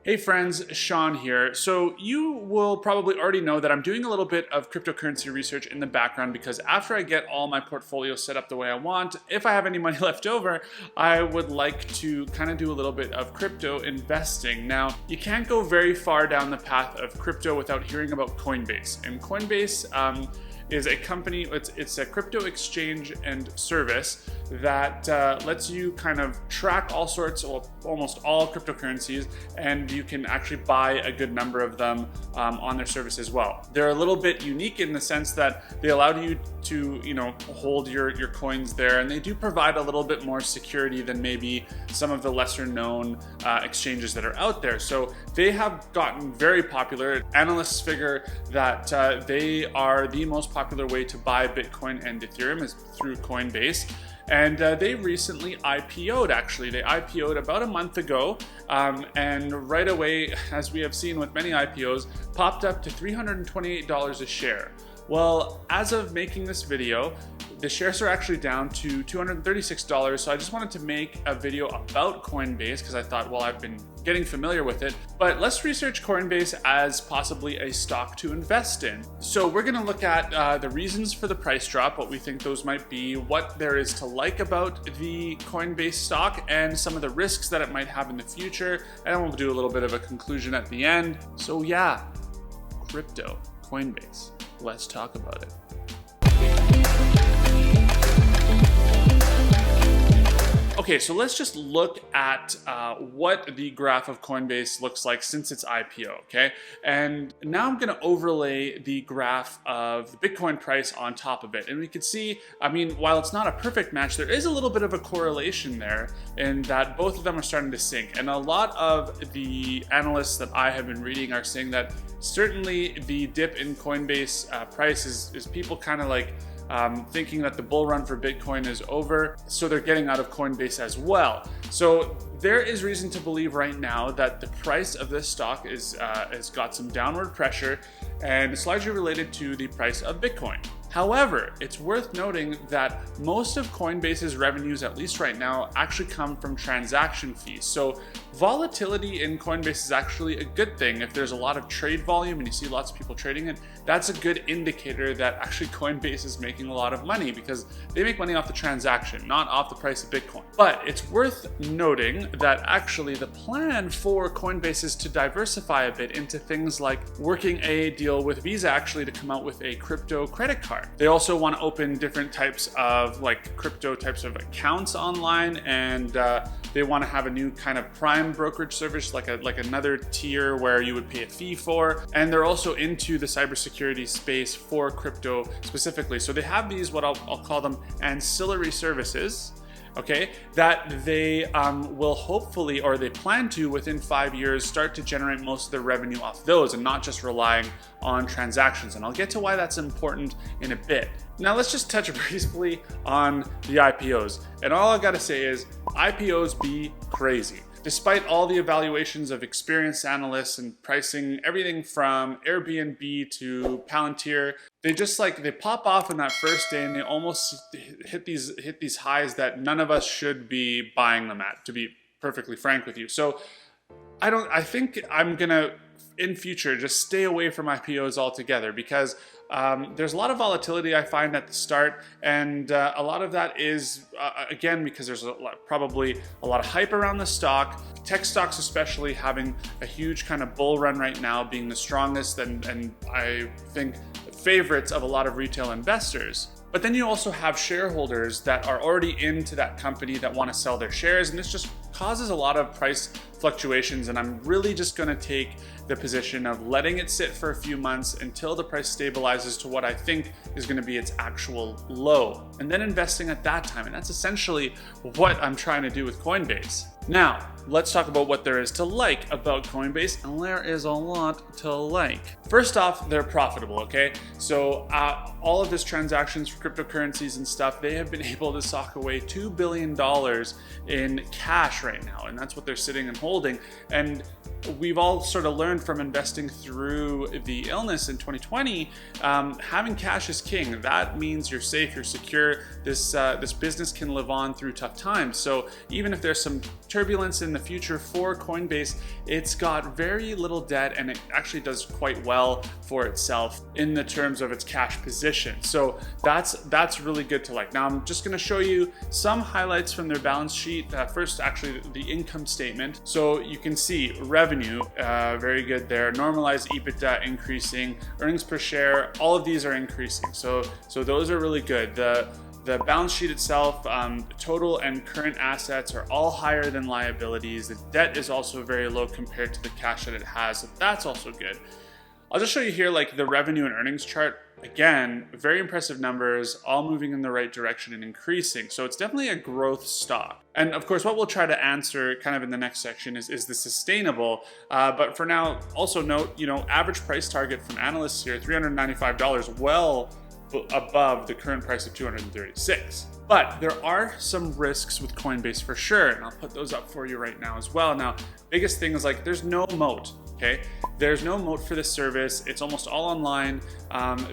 Hey friends, Sean here. So you will probably already know that I'm doing a little bit of cryptocurrency research in the background because after I get all my portfolio set up the way I want, if I have any money left over, I would like to kind of do a little bit of crypto investing. Now, you can't go very far down the path of crypto without hearing about Coinbase. And Coinbase is a company, it's a crypto exchange and service that lets you kind of track all sorts, or almost all cryptocurrencies, and you can actually buy a good number of them on their service as well. They're a little bit unique in the sense that they allow you to, hold your coins there, and they do provide a little bit more security than maybe some of the lesser known exchanges that are out there. So they have gotten very popular. Analysts figure that they are the most popular way to buy Bitcoin and Ethereum is through Coinbase. And they recently IPO'd, actually. They IPO'd about a month ago, and right away, as we have seen with many IPOs, popped up to $328 a share. Well, as of making this video, the shares are actually down to $236, so I just wanted to make a video about Coinbase because I thought, well, I've been getting familiar with it, but let's research Coinbase as possibly a stock to invest in. So we're gonna look at the reasons for the price drop, what we think those might be, what there is to like about the Coinbase stock, and some of the risks that it might have in the future, and we'll do a little bit of a conclusion at the end. So yeah, crypto, Coinbase. Let's talk about it. Okay, so let's just look at what the graph of Coinbase looks like since its IPO, okay? And now I'm gonna overlay the graph of the Bitcoin price on top of it. And we can see, while it's not a perfect match, there is a little bit of a correlation there in that both of them are starting to sink. And a lot of the analysts that I have been reading are saying that certainly the dip in Coinbase price is people kind of like thinking that the bull run for Bitcoin is over, so they're getting out of Coinbase as well. So there is reason to believe right now that the price of this stock has got some downward pressure, and it's largely related to the price of Bitcoin. However, it's worth noting that most of Coinbase's revenues, at least right now, actually come from transaction fees. So volatility in Coinbase is actually a good thing. If there's a lot of trade volume and you see lots of people trading it, that's a good indicator that actually Coinbase is making a lot of money because they make money off the transaction, not off the price of Bitcoin. But it's worth noting that actually the plan for Coinbase is to diversify a bit into things like working a deal with Visa actually to come out with a crypto credit card. They also want to open different types of crypto types of accounts online, and they want to have a new kind of prime brokerage service, like another tier where you would pay a fee for. And they're also into the cybersecurity space for crypto specifically. So they have these, what I'll call them, ancillary services, okay, that they will hopefully, or they plan to within 5 years, start to generate most of the revenue off those and not just relying on transactions. And I'll get to why that's important in a bit. Now let's just touch briefly on the IPOs. And all I gotta say is IPOs be crazy. Despite all the evaluations of experienced analysts and pricing, everything from Airbnb to Palantir, they pop off in that first day and they almost hit these highs that none of us should be buying them at, to be perfectly frank with you. So I think I'm gonna, in future, just stay away from IPOs altogether because there's a lot of volatility I find at the start, and a lot of that is, again, because there's probably a lot of hype around the stock. Tech stocks especially having a huge kind of bull run right now, being the strongest and I think favorites of a lot of retail investors. But then you also have shareholders that are already into that company that want to sell their shares, and this just causes a lot of price fluctuations. And I'm really just going to take the position of letting it sit for a few months until the price stabilizes to what I think is going to be its actual low, and then investing at that time. And that's essentially what I'm trying to do with Coinbase. Now, let's talk about what there is to like about Coinbase, and there is a lot to like. First off, they're profitable, okay? So all of this transactions for cryptocurrencies and stuff, they have been able to sock away $2 billion in cash right now, and that's what they're sitting and holding. And we've all sort of learned from investing through the illness in 2020, having cash is king. That means you're safe, you're secure. This business can live on through tough times. So even if there's some turbulence in the future for Coinbase, it's got very little debt and it actually does quite well for itself in the terms of its cash position. So that's really good to like. Now I'm just going to show you some highlights from their balance sheet. First, actually, the income statement. So you can see revenue, very good there. Normalized EBITDA increasing, earnings per share, all of these are increasing. So those are really good. The balance sheet itself, total and current assets are all higher than liabilities. The debt is also very low compared to the cash that it has. So that's also good. I'll just show you here like the revenue and earnings chart. Again, very impressive numbers, all moving in the right direction and increasing. So it's definitely a growth stock. And of course, what we'll try to answer kind of in the next section is this sustainable? But for now, also note, average price target from analysts here, $395, well above the current price of $236. But there are some risks with Coinbase for sure, and I'll put those up for you right now as well. Now, biggest thing is like there's no moat. Okay, there's no moat for this service. It's almost all online.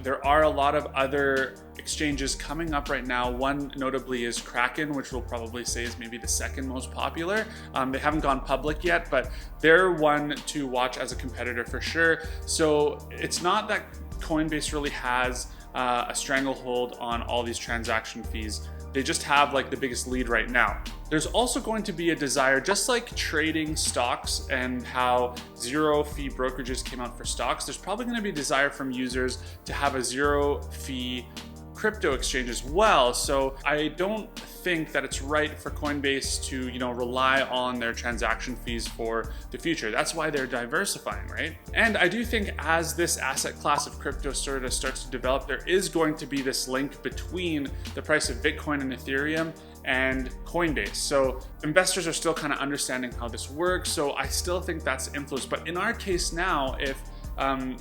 There are a lot of other exchanges coming up right now. One notably is Kraken, which we'll probably say is maybe the second most popular. They haven't gone public yet, but they're one to watch as a competitor for sure. So it's not that Coinbase really has a stranglehold on all these transaction fees. They just have like the biggest lead right now. There's also going to be a desire, just like trading stocks and how zero fee brokerages came out for stocks, there's probably going to be a desire from users to have a zero fee crypto exchange as well. So I don't think that it's right for Coinbase to, rely on their transaction fees for the future. That's why they're diversifying, right? And I do think as this asset class of crypto sort of starts to develop, there is going to be this link between the price of Bitcoin and Ethereum and Coinbase. So investors are still kind of understanding how this works. So I still think that's influence. But in our case now, if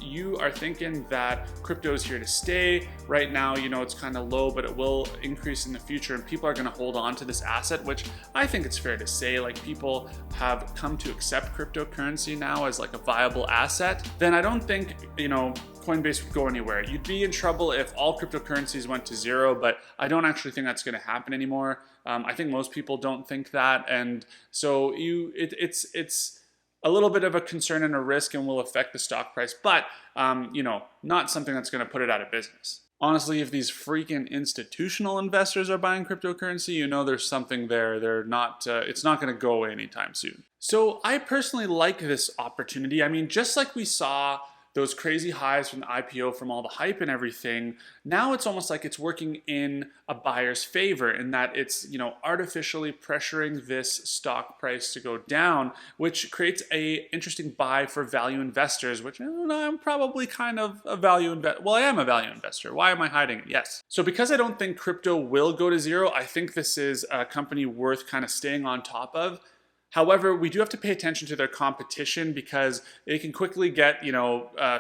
you are thinking that crypto is here to stay. Right now, it's kind of low, but it will increase in the future, and people are going to hold on to this asset, which I think it's fair to say, like people have come to accept cryptocurrency now as like a viable asset. Then I don't think, Coinbase would go anywhere. You'd be in trouble if all cryptocurrencies went to zero, but I don't actually think that's going to happen anymore. I think most people don't think that, and so it's a little bit of a concern and a risk and will affect the stock price, but not something that's going to put it out of business. Honestly, if these freaking institutional investors are buying cryptocurrency, there's something there. They're not, it's not going to go away anytime soon. So I personally like this opportunity. I mean, just like we saw those crazy highs from the IPO, from all the hype and everything, now it's almost like it's working in a buyer's favor in that it's, artificially pressuring this stock price to go down, which creates a interesting buy for value investors, which I'm probably kind of a value investor. Well, I am a value investor. Why am I hiding it? Yes. So because I don't think crypto will go to zero, I think this is a company worth kind of staying on top of. However, we do have to pay attention to their competition because they can quickly get,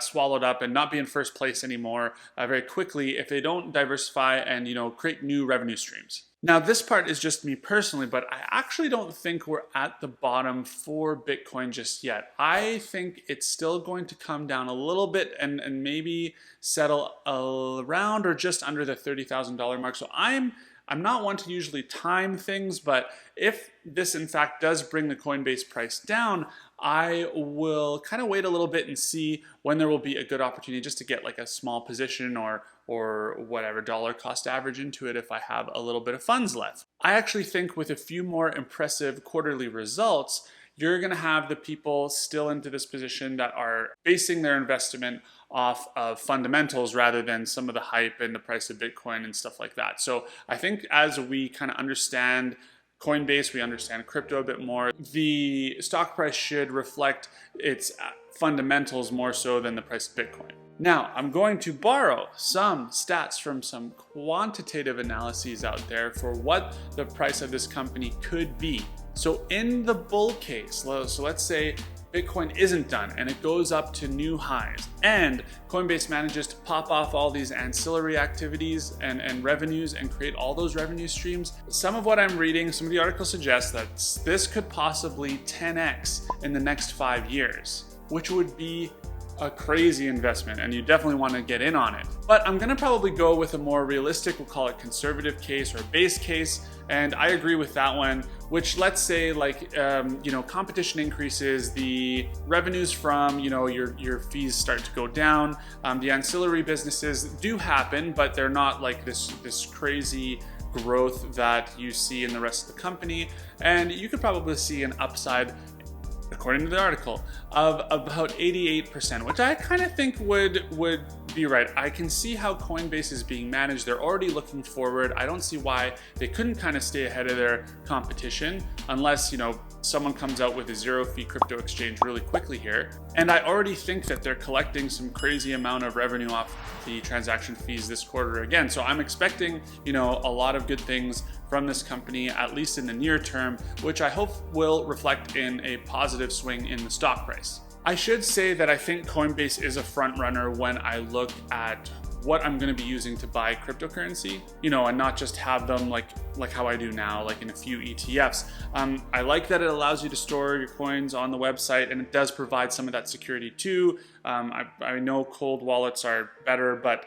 swallowed up and not be in first place anymore very quickly if they don't diversify and, create new revenue streams. Now, this part is just me personally, but I actually don't think we're at the bottom for Bitcoin just yet. I think it's still going to come down a little bit and maybe settle around or just under the $30,000 mark. So I'm not one to usually time things, but if this in fact does bring the Coinbase price down, I will kind of wait a little bit and see when there will be a good opportunity just to get like a small position or whatever dollar cost average into it if I have a little bit of funds left. I actually think with a few more impressive quarterly results, you're going to have the people still into this position that are basing their investment off of fundamentals rather than some of the hype and the price of Bitcoin and stuff like that. So I think as we kind of understand Coinbase, we understand crypto a bit more, the stock price should reflect its fundamentals more so than the price of Bitcoin. Now, I'm going to borrow some stats from some quantitative analyses out there for what the price of this company could be. So in the bull case, so let's say Bitcoin isn't done and it goes up to new highs, and Coinbase manages to pop off all these ancillary activities and revenues and create all those revenue streams, some of what I'm reading, some of the articles suggest that this could possibly 10x in the next 5 years, which would be a crazy investment, and you definitely want to get in on it. But I'm gonna probably go with a more realistic, we'll call it conservative case or base case, and I agree with that one, which let's say like, competition increases, the revenues from, your fees start to go down, the ancillary businesses do happen, but they're not like this crazy growth that you see in the rest of the company, and you could probably see an upside, according to the article, of about 88%, which I kind of think would be right. I can see how Coinbase is being managed. They're already looking forward. I don't see why they couldn't kind of stay ahead of their competition unless, someone comes out with a zero-fee crypto exchange really quickly here. And I already think that they're collecting some crazy amount of revenue off the transaction fees this quarter again. So I'm expecting, a lot of good things from this company, at least in the near term, which I hope will reflect in a positive swing in the stock price. I should say that I think Coinbase is a front runner when I look at what I'm going to be using to buy cryptocurrency, and not just have them like how I do now, like in a few ETFs. I like that it allows you to store your coins on the website, and it does provide some of that security too. I know cold wallets are better, but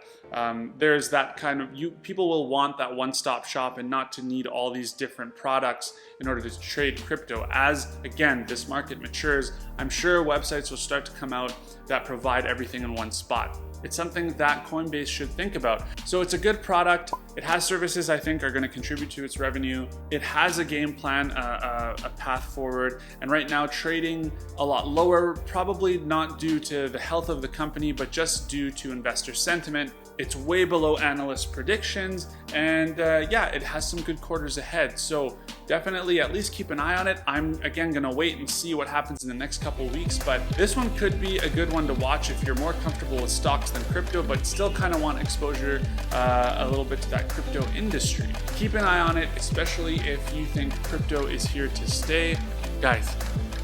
there's that kind of, people will want that one-stop shop and not to need all these different products in order to trade crypto. As again, this market matures, I'm sure websites will start to come out that provide everything in one spot. It's something that Coinbase should think about. So it's a good product. It has services I think are going to contribute to its revenue. It has a game plan, a path forward. And right now trading a lot lower, probably not due to the health of the company, but just due to investor sentiment. It's way below analyst predictions, and it has some good quarters ahead. So definitely at least keep an eye on it. I'm again gonna wait and see what happens in the next couple of weeks, but this one could be a good one to watch if you're more comfortable with stocks than crypto, but still kind of want exposure a little bit to that crypto industry. Keep an eye on it, especially if you think crypto is here to stay. Guys,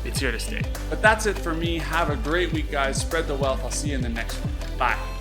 it's here to stay. But that's it for me. Have a great week, guys. Spread the wealth. I'll see you in the next one. Bye.